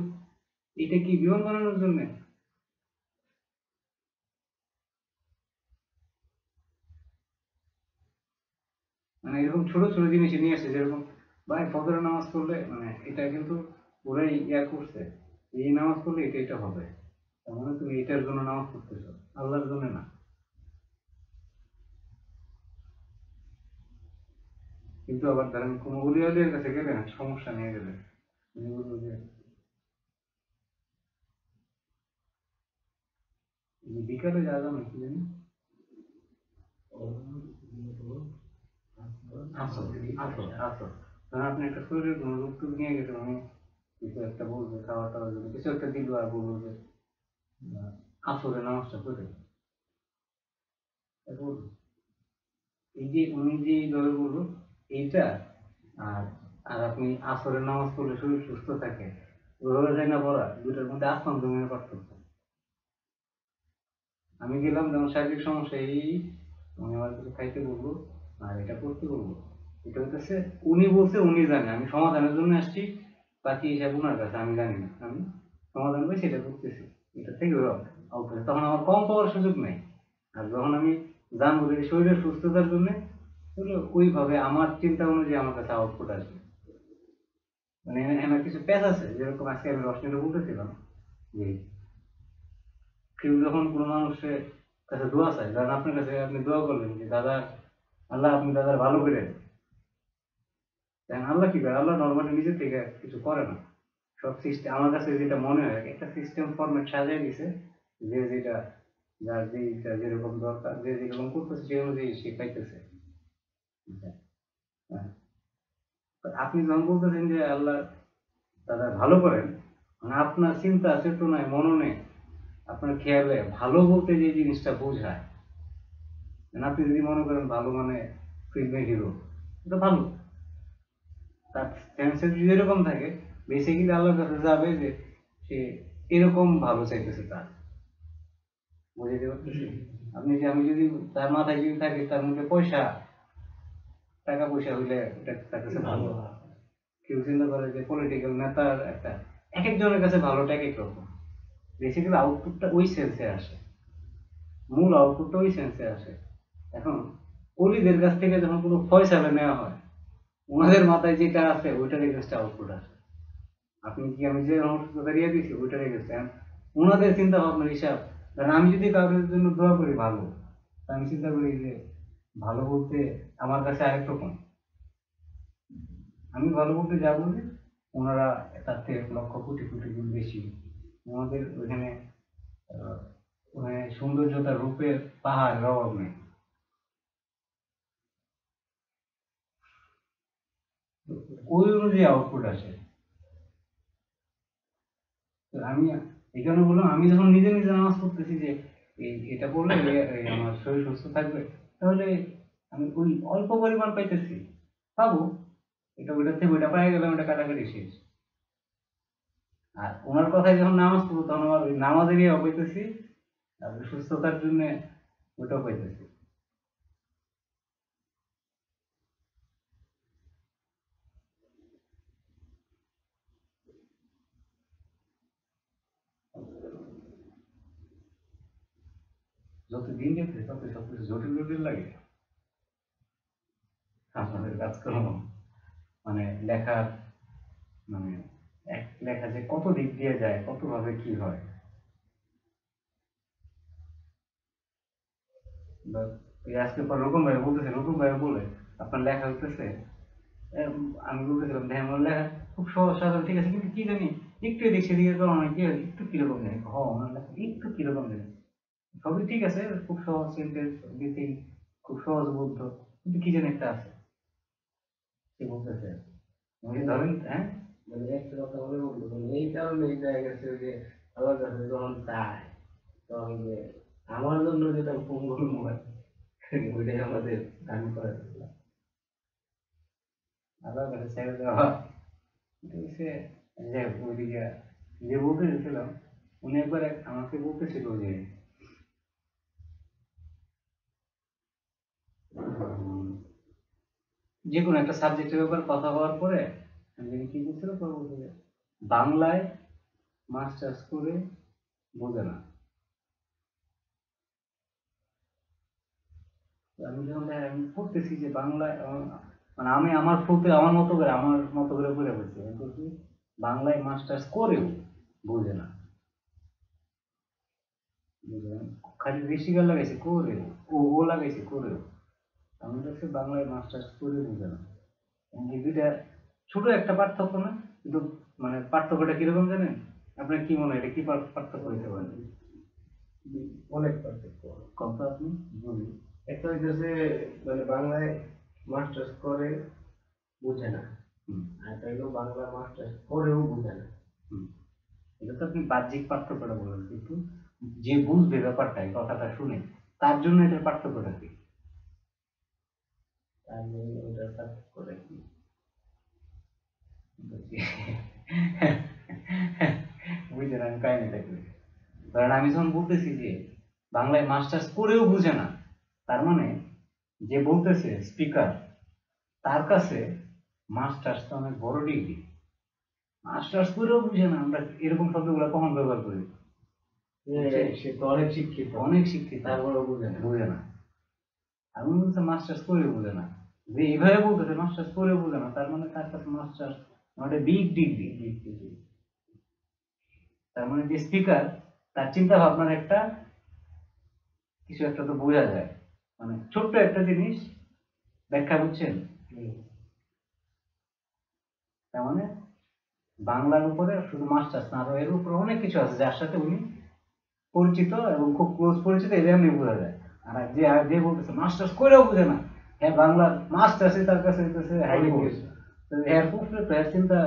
এটা কি বিমান বানানোর জন্য? মানে এরকম ছোট ছোট জিনিস নিয়ে আসছে, যেরকম ভাই ফজরের নামাজ পড়লে মানে এটা কিন্তু পুরাই ইয়া করছে, এই নামাজ পড়লে এটা এটা হবে, তার মানে তুমি এটার জন্য নামাজ পড়তেছো, আল্লাহর জন্য না। কিন্তু আবার ধরেন কোনো উলিয়াদের কাছে গেলে না, সমস্যা নিয়ে গেলে উনি বলবো যে বিকালে যাওয়া যাবে কি জানি, আসো আসো আসো, ধরেন আপনি একটা শরীরের কোনো রোগ টুক নিয়ে গেছে, উনি কিছু একটা বলবে খাওয়া টাওয়ার জন্য, কিছু একটা দিল আর বলবো যে আসরে নামাজটা করে। এখন এই যে উনি যে এইভাবে বললো এইটা, আর আর আপনি আসরের নামাজ পড়লে শরীর সুস্থ থাকে, ওইভাবে যায় না পড়া, দুটার মধ্যে আসমান জমিনের পার্থক্য। আমি গেলাম যেমন শারীরিক সমস্যা এই, উনি আমার কিছু খাইতে বললো আর এটা করতে বললো, এটা হইতেছে উনি বলছে উনি জানে, আমি সমাধানের জন্য আসছি, বাকি হিসাব উনার কাছে, আমি জানি না, আমি সমাধান করে সেটা করতেছি, এটা থেকে আউট হয়েছে, তখন আমার কম পাওয়ার সুযোগ নেই। আর যখন আমি জানবো যে শরীরের সুস্থতার জন্য, তাহলে ওইভাবে আমার চিন্তা অনুযায়ী আমার কাছে আউটপুট আসবে। মানে আমার কিছু প্যাচ আছে, যেরকম আজকে আমি রশ্মিটা বলতেছিলাম যে কেউ যখন কোনো মানুষের কাছে দোয়া চায়, ধরেন আপনার কাছে আপনি দোয়া করলেন যে দাদা, আল্লাহ আপনি দাদার ভালো করে দেন, আল্লাহ কি করে, আল্লাহ নর্মালি নিজে থেকে কিছু করে না, সব সিস্টেম আমার কাছে যেটা মনে হয় একটা সিস্টেম ফরম্যাট সাজিয়ে দিছে, যে যেটা যার যেটা যেরকম দরকার, যে যেরকম করতেছে সেই অনুযায়ী সে পাইতেছে। হ্যাঁ, আপনি যখন বলতেছেন যে আল্লাহ দাদা ভালো করেন, মানে আপনার চিন্তা চেতনায় মননে আপনার খেয়ালে ভালো বলতে যে জিনিসটা বোঝায়, মানে আপনি যদি মনে করেন ভালো মানে ফিল্মের হিরো, এটা ভালো, তার সেন্সেস যদি এরকম থাকে, বেসিক্যালি আল্লাহর কাছে যাবে যে সে এরকম ভালো চাইতেছে তার, বুঝতে পারতেছি। আপনি যে আমি যদি তার মাথায় যদি থাকে তার মুখে পয়সা, টাকা পয়সা হইলে এটা তার কাছে ভালো। কেউ চিন্তা করে যে পলিটিক্যাল নেতার একটা, এক একজনের কাছে ভালোটা এক এক রকম, বেসিক্যালি আউটপুটটা ওই সেন্সে আসে, মূল আউটপুটটা ওই সেন্সে আসে। এখন অলিদের কাছ থেকে যখন কোনো ফয়সালা নেওয়া হয়, ওনাদের মাথায় যেটা আছে ওইটার এগেনস্টে আউটপুট আসে। আপনি কি আমি যে অসুস্থতা দিয়ে দিচ্ছি ওইটার এগেনস্টে ওনাদের চিন্তা ভাবনার হিসাব, কারণ আমি যদি কারোর জন্য দোয়া করি ভালো, আমি চিন্তা করি যে ভালো বলতে আমার কাছে আরেক রকম, আমি ভালো বলতে যা বলি ওনারা তার থেকে লক্ষ কোটি কোটি গুণ বেশি। আমাদের ওইখানে মানে সৌন্দর্যতার রূপের পাহাড়ের অভাব নেই, ওই অনুযায়ী আউটপুট আসে। তো আমি এই কারণে বললাম, আমি যখন নিজে নিজে নামাজ পড়তেছি যে এটা পড়লে আমার শরীর সুস্থ থাকবে, তাহলে আমি ওই অল্প পরিমাণ পাইতেছি, পাবো, এটা ওইটার থেকে ওইটা পাই গেলাম, এটা কাটাকাটি শেষ। আর ওনার কথায় যখন নামাজ পড়বো তখন আমার ওই নামাজেরই পাইতেছি, আর সুস্থতার জন্য ওটাও পাইতেছি। যত দিন যেতে তত সবকিছু জটিল জটিল লাগে। আপনাদের কাজকর্ম মানে লেখার মানে এক লেখা যে কত দিক দিয়ে যায়, কত ভাবে কি হয়। বা এই আজকে পর রকম ভাই বলতেছে, রকম ভাই বলে আপনার লেখা হইতেছে, আমি বলতেছিলাম দেখেন আমার লেখা খুব সহজ সাধারণ ঠিক আছে, কিন্তু কি জানি একটু এদিক সেদিকে করো না, কি হয়, একটু কিরকম জানি আমার লেখা একটু কিরকম জানি, সবই ঠিক আছে, খুব সহজ সেন্টেন্স দিতেই, খুব সহজ বলত, কিন্তু কি জানি একটা আছে। সে বলতেছে ধরেন হ্যাঁ, মানে একটা কথা বলে বলবো, মানে এই কারণে এই জায়গা গেছে যে আমার কাছে যখন চায় তখন যে আমার জন্য যেটা মঙ্গলময় ওইটাই আমাদের দান করে। আল্লাহ কাছে ছেড়ে দেওয়া। সে যে ওইদিকে যে বলতে গেছিলাম, উনি একবার আমাকে বলতেছিল যে যে কোনো একটা সাবজেক্টের ব্যাপারে কথা বলার পরে আমি কি বলছিল, পরে বলছিল বাংলায় মাস্টার্স করে বোঝে না। আমি যখন আমি পড়তেছি যে বাংলায় মানে আমি আমার ফ্লোতে আমার মতো করে বলে বলছি, আমি বলছি বাংলায় মাস্টার্স করেও বোঝে না, বুঝলেন? খালি ঋষিকার লাগাইছে করেও, ও লাগাইছে করেও, আমি বলছি বাংলায় মাস্টার্স করে বোঝে না। এই দুইটা ছোট একটা পার্থক্য না, কিন্তু মানে পার্থক্যটা কিরকম জানেন? আপনার কি মনে হয় এটা কি পার্থক্য হইতে পারে? অনেক পার্থক্য। কত আপনি বলি। একটা হইতেছে মানে বাংলায় মাস্টার্স করে বুঝে না, আর একটা হইলো বাংলা মাস্টার্স করেও বুঝে না। এটা তো আপনি বাহ্যিক পার্থক্যটা বলেন, কিন্তু যে বুঝবে ব্যাপারটা এই কথাটা শুনে তার জন্য এটার পার্থক্যটা কি? তার মানে ওইটার পার্থক্যটা কি? বুঝলেন আমি কাহিনীটা কি? ধরেন আমি যখন বলতেছি যে বাংলায় মাস্টার্স করেও বুঝে না, তার মানে যে বলতেছে স্পিকার, তার কাছে মাস্টার্স তো অনেক বড় ডিগ্রি, মাস্টার্স করেও বুঝে না। আমরা এরকম শব্দগুলো কখন ব্যবহার করি? সে তো অনেক শিক্ষিত, অনেক শিক্ষিত, তারপরেও বুঝে না। বুঝে না। আমি বলতে মাস্টার্স করেও বুঝে না, যে এইভাবে বলতেছে মাস্টার্স করেও বুঝে না, তার মানে তার কাছে মাস্টার্স মানে বিগ ডিগ্রি। তার মানে যে স্পিকার, তার চিন্তা ভাবনার একটা কিছু একটা তো বোঝা যায়, মানে ছোট্ট একটা জিনিস ব্যাখ্যা, বুঝছেন? তার মানে বাংলার উপরে শুধু মাস্টার্স না, আরো এর উপরে অনেক কিছু আছে যার সাথে উনি পরিচিত এবং খুব ক্লোজ পরিচিত, এটা এমনি বোঝা যায়। আর যে বলতেছে মাস্টার্স করেও বুঝে না, হ্যাঁ বাংলা মাস্টার্সই তার কাছে হইতেছে হাই কোর্স, এর উপরে তো এর চিন্তা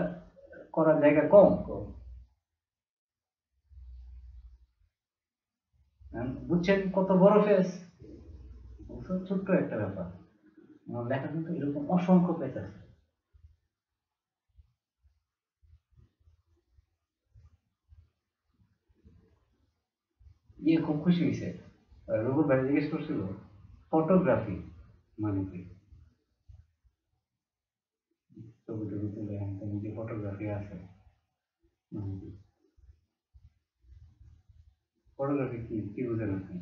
করার জায়গা কম কম। বুঝছেন কত বড় ফেস? ছোট্ট একটা ব্যাপার, আমার লেখা কিন্তু এরকম অসংখ্য পেজ আছে। খুব খুশি হয়েছে, রঘুর ভাই জিজ্ঞেস করছিল ফটোগ্রাফি মানে কি, ছবি টবি তুলে হ্যান তেন যে ফটোগ্রাফি আছে মানে কি, ফটোগ্রাফি কি কি বুঝেন আপনি?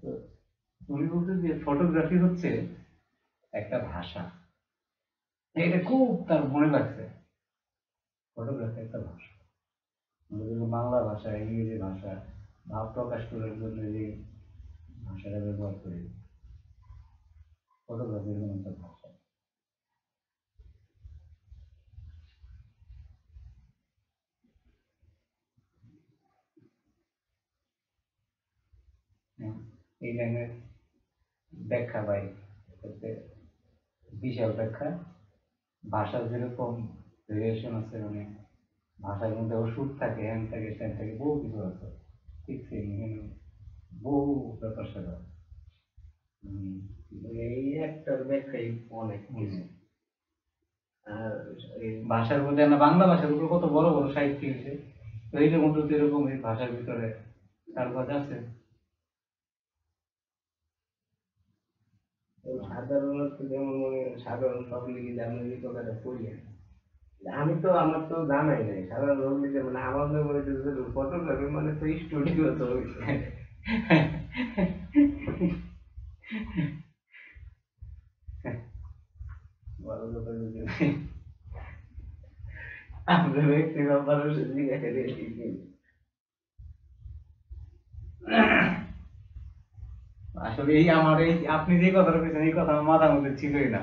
তো উনি বলতে যে ফটোগ্রাফি হচ্ছে একটা ভাষা, এটা খুব তার মনে লাগছে, ফটোগ্রাফি একটা ভাষা, আমাদের বাংলা ভাষা, ইংরেজি ভাষা, ভাব প্রকাশ করার জন্য যে ভাষাটা ব্যবহার করি, ফটোগ্রাফি এরকম একটা ভাষা। হ্যাঁ, এই লাইনের ব্যাখ্যা পাই, বিশাল ব্যাখ্যা, ভাষার যেরকম ভেরিয়েশন আছে, মানে ভাষার মধ্যে ওষুধ থাকে, হ্যান থাকে, স্যান থাকে, বহু কিছু আছে, ঠিক সেই বহু ব্যাপার স্যাপার। এই একটা ব্যাখ্যাই অনেক কিছু। আর ভাষার মধ্যে না, বাংলা ভাষার উপর কত বড় বড় সাহিত্য হয়েছে, তো এই যে মতো এরকম এই ভাষার ভিতরে তার কথা আছে। সাধারণত যেমন মনে সাধারণ পাবলিক আমরা যে কথাটা পড়ি, আমি তো আমার তো জানাই নাই সাধারণ লোক লিখে মানে আমার মেমোরি ফটোগ্রাফি মানে তো স্টুডিও তো ভালো কথা বুঝি। আমরা ব্যক্তিগত মানুষের জিজ্ঞাসা আসলে এই আমার এই আপনি যে কথাটা বলছেন এই কথা আমার মাথার মধ্যে ছিলই না।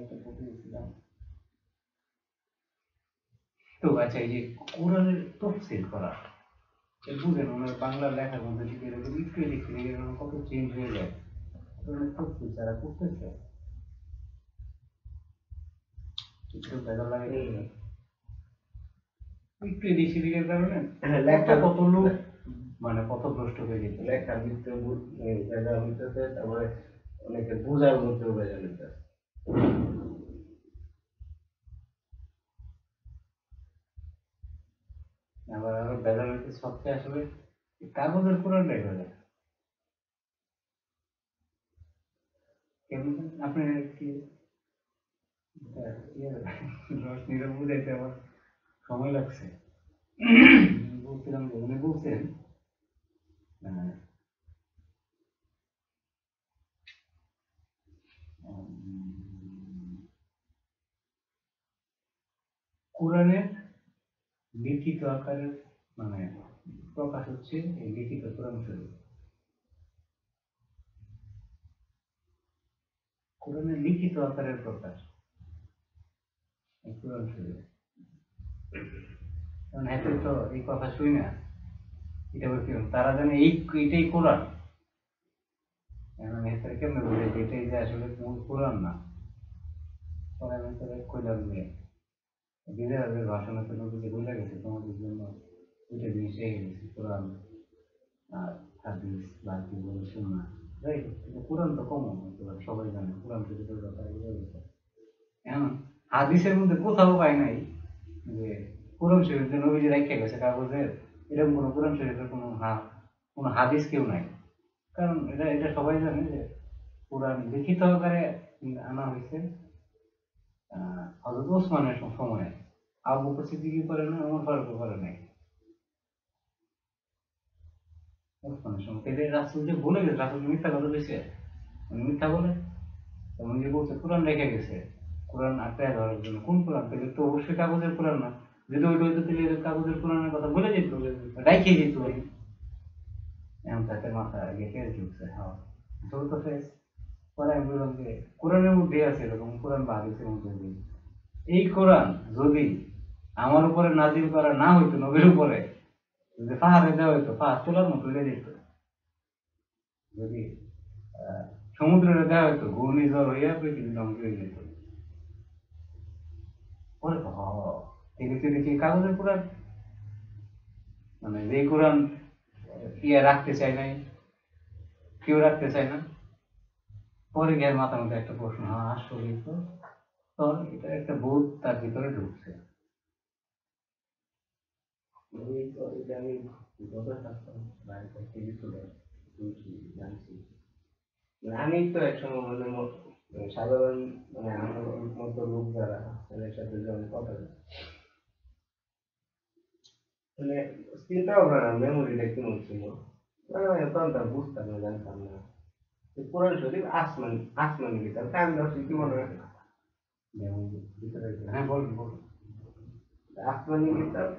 একটা ফটো দিয়েছিলাম। তো আচ্ছা এই যে কোরআনের তফসিল করা বুঝেন ওনার বাংলা লেখার মধ্যে যদি এরকম একটু লিখতে এরকম কত চেঞ্জ হয়ে যায়। কোরআনের তফসিল যারা করতেছে একটু বেজার লাগে একটু এদিক সেদিকের কারণে লেখা কত লোক মানে পথভ্রষ্ট হয়ে যেত। লেখার ভিতরে জায়গা হইতেছে তারপরে অনেকে বোঝার মধ্যেও বেজা নিতেছে। আবার আরো বেজার হইতে সবচেয়ে আসলে কাগজের কোরআনটাই বেজার। কেমন আপনি কি রশনিরা বুঝাইতে আমার সময় লাগছে। বলছিলাম যে উনি বলছেন কোরআনের লিখিত আকারের মানে প্রকাশ হচ্ছে এই লিখিত কোরআন শরীফ। কোরআনের লিখিত আকারের প্রকাশ এই কোরআন শরীফ। কারণ এত তো এই কথা শুই না এটা বলতে তারা জানে এইটাই কোরআন। এখন এর কেমন বুঝে এটাই যে আসলে মূল কোরআন না। পরে আমি তো কইলাম যে বিদায়ের ভাষণে তো নবীজি বলে গেছে তোমাদের জন্য দুইটা জিনিস রেখে গেছে কোরআন আর হাদিস বা কি বলে সুন্নাহ। রাইট কিন্তু কোরআন তো কমন সবাই জানে কোরআন শরীফের ব্যাপারে বলে গেছে। এখন হাদিসের মধ্যে কোথাও পাই নাই যে কোরআন শরীফ যে নবীজি রেখে গেছে কাগজের এরকম কোনো কোরআন শরীফের কোনো হাদিস কেউ নাই। কারণ এটা এটা সবাই জানে যে কোরআন লিখিত আকারে আনা হয়েছে হযরত ওসমানের সময়ে। আবু বকর সিদ্দিকী করে না, ওমর ফারুকও করে নাই। ওসমানের সময় তাহলে রাসূল যে বলে গেছে রাসূল মিথ্যা কথা বলেছে উনি মিথ্যা বলে তেমন যে বলছে কোরআন রেখে গেছে কোরআন আঁকড়ায় ধরার জন্য। কোন কোরআন? তাহলে তো অবশ্যই কাগজের কোরআন না। যদি ওইটা হইতো তাহলে কাগজের কোরআনের কথা বলে যেত রাইখে যেত। এখন তাতে মাথা আগে ফেস ঢুকছে। হ্যাঁ জোর তো ফেস। পরে আমি বললাম যে কোরআনের মধ্যে আছে এরকম কোরআন বা হাদিসের মধ্যে নেই। এই কোরআন যদি আমার উপরে নাজিল করা না হইতো নবীর উপরে যদি পাহাড়ে দেওয়া হইতো পাহাড় তোলার মতো উড়ে যেত। যদি সমুদ্রে দেওয়া হইতো ঘূর্ণিঝড় হইয়া পৃথিবী ধ্বংস হয়ে যেত। পরে দেখেছি দেখি কাগজের কোরআন মানে যে কোরআন ইয়ে রাখতে চায় নাই কেউ রাখতে চায় না। পরে গিয়ে মাথার মধ্যে একটা প্রশ্ন হ্যাঁ আসলেই তো তখন এটা একটা বোধ তার ভিতরে ঢুকছে। আমি গত থাকতাম বাইরে থেকে চলে জানছি আমি তো একসময় মানে সাধারণ মানে আমার মতো লোক যারা তাদের সাথে যখন কথা মানে চিন্তা ভাবনা না মেমোরিটা কেমন ছিল তখন তার বুঝতাম না জানতাম না কোরআন শরীফ আসমানি কিতাব আমি ভাবছি কি মনে রাখে হ্যাঁ বলুন বলুন। আসমানি কিতাব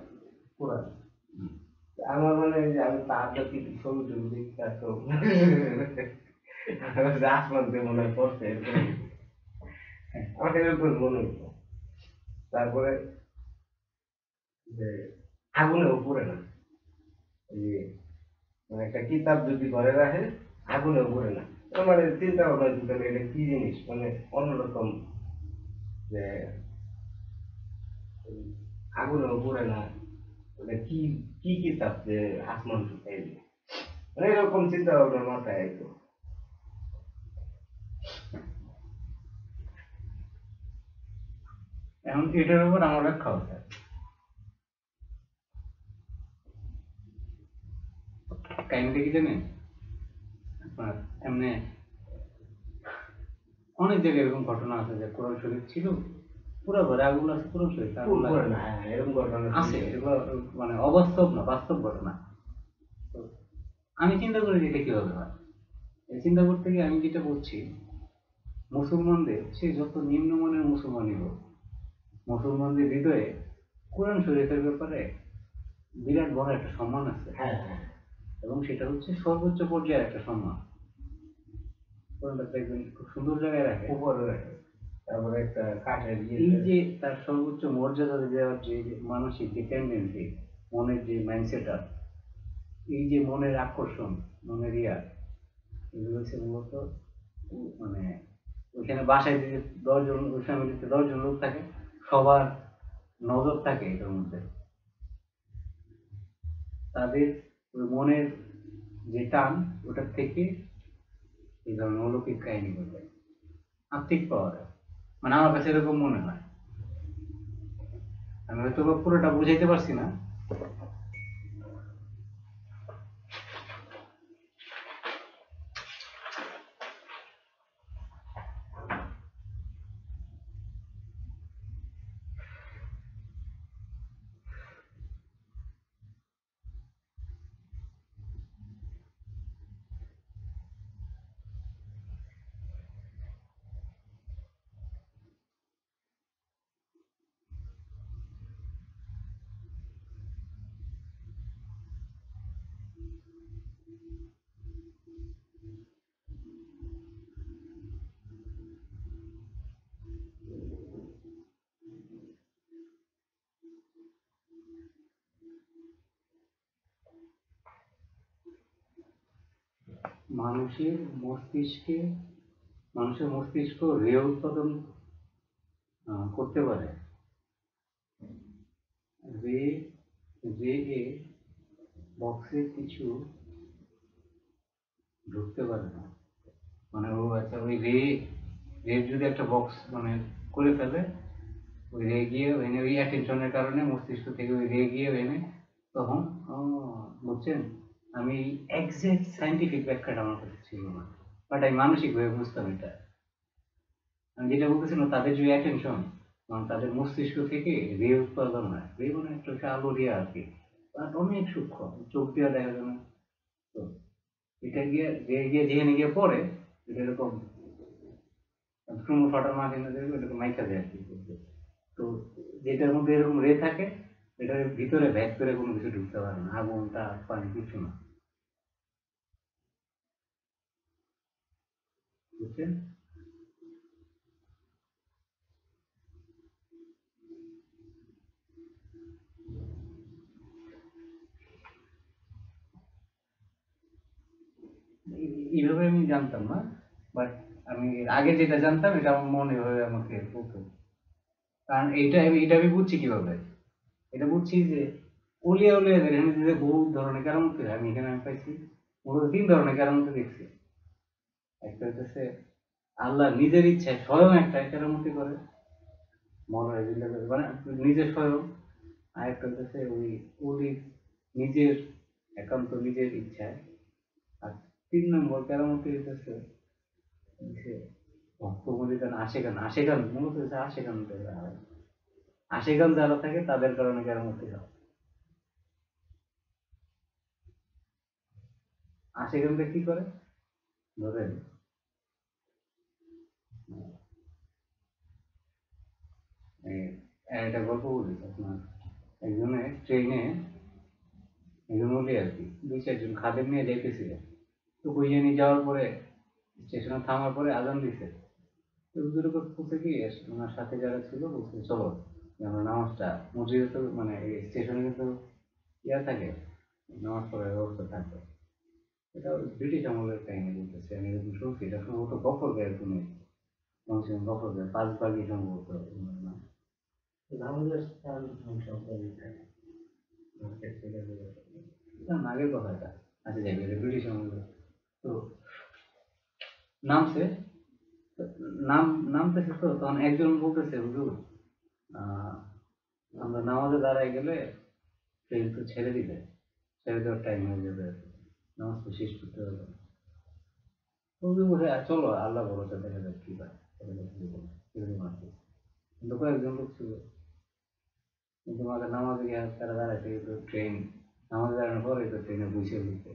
কোরআন আমার মনে হয় যে আমি তার জাতি ছবি টবি দেখতে আসতো আসমান দিয়ে মনে হয় পড়ছে আমাকে এরকম মনে হতো। তারপরে যে আগুনেও পড়ে না এই যে মানে একটা কিতাব যদি ঘরে রাখে আগুনেও পড়ে না মানে চিন্তা ভাবনা দিতে এটা কি জিনিস মানে অন্যরকম যে আগুনেও পড়ে না ওটা কি কি কিতাব যে আসমান থেকে মানে এরকম চিন্তা ভাবনা মাথায় আইতো। এখন এটার উপর আমার ব্যাখ্যা হচ্ছে কাহিনীটা কি জানেন আপনার এমনি অনেক জায়গায় এরকম ঘটনা আছে যে কোরআন শরীফ ছিল, পুরো ঘরে আগুন আছে, কোরআন শরীফ আগুন পুরো লাগে না, এরকম ঘটনা আছে, এগুলো মানে অবাস্তব না, বাস্তব ঘটনা। তো আমি চিন্তা করি যে এটা কিভাবে হয়। এই চিন্তা করতে গিয়ে আমি যেটা বলছি, মুসলমানদের, সে যত নিম্নমানের মুসলমানই হোক, মুসলমানদের হৃদয়ে কোরআন শরীফের ব্যাপারে বিরাট বড় একটা সম্মান আছে। হ্যাঁ হ্যাঁ, এবং সেটা হচ্ছে সর্বোচ্চ পর্যায়ের একটা সম্মান। কোরআনটা দেখবেন খুব সুন্দর জায়গায় রাখে। উপরে রাখে, তারপরে একটা কাঠের এই যে তার সর্বোচ্চ মর্যাদা দেওয়ার যে মানসিক যে টেন্ডেন্সি, মনের যে মাইন্ডসেট, এই যে মনের আকর্ষণ, মনের এগুলো হচ্ছে মূলত মানে ওইখানে বাসায় যে 10 জন, ওই ফ্যামিলিতে 10 জন লোক থাকে, সবার নজর থাকে এটার মধ্যে। তাদের ওই মনের যে টান, ওটার থেকে এই ধরনের অলৌকিক কাহিনী বলতে আর্থিক পাওয়ার, মানে আমার কাছে এরকম মনে হয়। আমি হয়তো পুরোটা বুঝাইতে পারছি না। মানুষের মস্তিষ্কে, মানুষের মস্তিষ্ক রে উৎপাদন করতে পারে। রে, রে এ বক্সে কিছু ঢুকতে পারে না, মানে ও আচ্ছা ওই রে, রে যদি একটা বক্স মানে করে ফেলে, ওই রে গিয়ে ওখানে ওই অ্যাটেনশনের কারণে মস্তিষ্ক থেকে ওই রে গিয়ে ওখানে, তখন বুঝছেন, আমি এক্সাক্ট সাইন্টিফিক ব্যাখ্যাটা আমার কাছে ছিল না, বাট আমি মানসিকভাবে বুঝতাম এটা। আমি যেটা বলতেছিলাম, তাদের যে অ্যাটেনশন, মানে তাদের মস্তিষ্ক থেকে রে উৎপাদন হয়, রে মানে একটা হচ্ছে আলো রিয়া আর কি, বাট অনেক সূক্ষ্ম, চোখ দিয়ে দেখা যায় না। তো এটা গিয়ে রে গিয়ে যেখানে গিয়ে পড়ে, এটা এরকম চুমু ফাটার মাঝখানে দেখবে এরকম মাইকা দেয় আর কি। তো যেটার মধ্যে এরকম রে থাকে, এটার ভিতরে ভ্যাক করে কোনো কিছু ঢুকতে পারে না, আগুন তাপ পানি কিছু না, বুঝছেন? এইভাবে আমি জানতাম না, বাট আমি এর আগে যেটা জানতাম এটা আমার মনে হয়ে আমাকে বলতো। কারণ এটা আমি বুঝছি কিভাবে, এটা বুঝছি যে উলিয়া উলিয়া এখানে যে বহু ধরনের কেরামতি হয়, আমি এখানে পাইছি মূলত 3 ধরনের কেরামতি দেখছি। একটা হচ্ছে আল্লাহ নিজের ইচ্ছায় স্বয়ং একটা কেরামতি করে, মনে মানে নিজের স্বয়ং। আর একটা হচ্ছে ওই উলির নিজের একান্ত নিজের ইচ্ছায়। আর 3 নম্বর কেরামতি হচ্ছে ভক্ত বলিদান আশেকান, আশেকান মূলত হচ্ছে আশেকান, আশেকান যারা থাকে তাদের কারণে কেরামতি হয়। আশেকানটা কি করে ধরেন, একটা গল্প বলি আপনার। একজনে ট্রেনে, একজন বলি আর কি 2-4 জন খাদের নিয়ে যাইতেছিল। তো ওই জানি যাওয়ার পরে স্টেশনে থামার পরে আজান দিছে। তো হুজুর করছে কি, ওনার সাথে যারা ছিল বলছে চলো আমরা নামাজটা মসজিদে, তো মানে স্টেশনে কিন্তু ইয়া থাকে, নামাজ পড়ার ব্যবস্থা থাকে। এটা ব্রিটিশ আমলের কাহিনী বলতেছে, আমি এরকম শুনছি, এটা সম্ভবত গফর গায়ের কোনো মানুষের, গফর গায়ে 5 ভাগই সম্ভবত ওনার নাম। আমাদের স্থান সম্পর্কে আগের কথা এটা, আচ্ছা যাই হোক, এটা ব্রিটিশ আমলে। তো নামছে, তো নামতেছে, তো তখন একজন বলতেছে হুজুর আমরা নামাজে দাঁড়ায় গেলে ট্রেন তো ছেড়ে দেওয়ার টাইম হয়ে যাবে, নামাজ তো শেষ করতে হবে। তো হুজুর বলে চলো আল্লাহ ভরসা, দেখা যাক কি হয়। এরকম আর কি। কিন্তু কয়েকজন লোক ছিল, কিন্তু আমাদের নামাজে গিয়ে তারা দাঁড়াইছে, কিন্তু ট্রেন নামাজে দাঁড়ানোর পরে তো ট্রেনে বসে দিতে,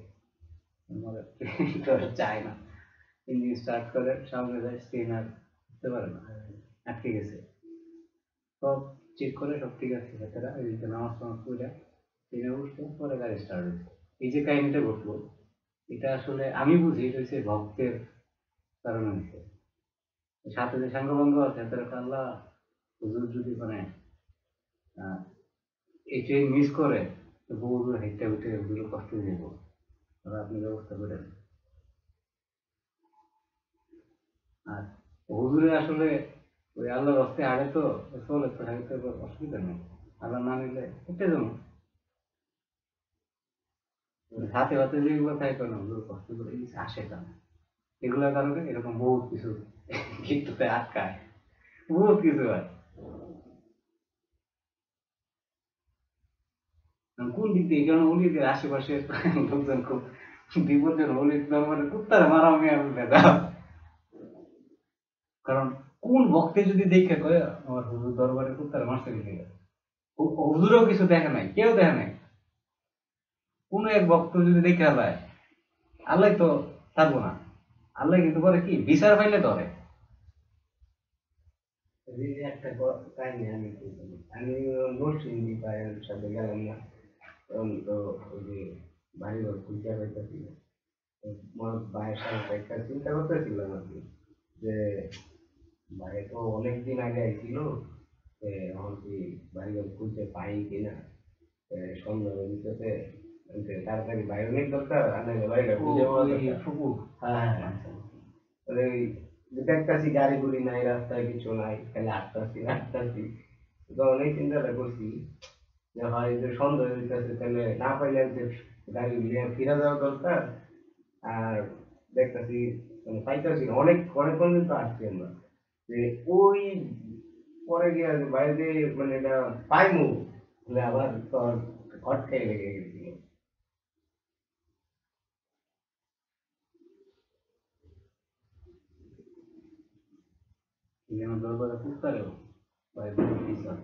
আমাদের ট্রেন তো আর চায় না, ইঞ্জিন স্টার্ট করে সামনে যায়, ট্রেন আর উঠতে পারে না, আটকে গেছে। সব চেক করে সব ঠিক আছে, ভেতরা এদিকে নামাজ টামাজ করে ট্রেনে উঠছে, পরে গাড়ি স্টার্ট হয়েছে। এই যে কাহিনীটা ঘটলো, এটা আসলে আমি বুঝি এটা হচ্ছে ভক্তের কারণে হয়েছে। সাথে যে সাঙ্গভঙ্গ আছে তারা তো আল্লাহ, হুজুর যদি মানে আহ, এই ট্রেন মিস করে তো বহু দূর হেঁটে উঠে হুজুর কষ্ট দিয়ে দেবো, তারা আপনি ব্যবস্থা করেন। আর হুজুরে আসলে ওই আল্লাহর রাস্তায় আগে তো চলে তো, হাইতে অসুবিধা নেই, আল্লাহ না নিলে হেঁটে যাবো। হাতে হাতে যেগুলো থাকে না হুজুর কষ্ট করে আসে কেন, এগুলোর কারণে এরকম বহুত কিছু কিন্তু আটকায়, বহুত কিছু হয়। কোন দিক দিয়ে, কারণ অলিদের আশেপাশে লোকজন খুব বিপজ্জনক, অলির দরবারে কুত্তারে মারা মেয়ে দাও। কারণ কোন ভক্তে যদি দেখে কয় আমার হুজুর দরবারে কুত্তারে মারছে দিকে, হুজুরেও কিছু দেখে নাই, কেউ দেখে নাই, কোন এক ভক্ত যদি দেখে যায়, আল্লাহ তো থাকবো না, আল্লাহ কিন্তু করে কি বিচার পাইলে ধরে। এই যে একটা কাহিনী আমি বলছি। আমি নরসিংদী ভাইয়ের সাথে গেলাম না, তখন তো ওই যে বাড়িঘর খুঁজে পাইতেছি না। তো আমার ভাইয়ের সাথে একটা চিন্তা করতেছিলাম আর কি, যে ভাই তো অনেকদিন আগে আইছিল, এখন কি বাড়িঘর খুঁজে পাই কিনা, সন্ধ্যা হয়ে যেতেছে, তাড়াতাড়ি বাইরে অনেক দরকার, আর নাহলে বাড়িটা খুঁজে পাওয়া দরকার। হ্যাঁ হ্যাঁ, ওই যে দেখতাছি গাড়ি গুড়ি নাই, রাস্তায় কিছু নাই, খালি হাঁটতাছি। তো অনেক চিন্তাটা করছি যে হয় যে সন্দেহ হইতেছে, তাহলে না পাইলে যে গাড়ি নিয়ে ফিরে যাওয়া দরকার। আর দেখতাছি মানে পাইতাছি না, অনেক অনেক পর্যন্ত আসছি আমরা, যে ওই পরে গিয়ে বাইরে মানে এটা পাইমু বলে আবার তোর ঘট খেয়ে লেগে গেছিল। আমার দরবারে কুত্তারেও ভাই বিচার।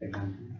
এখানে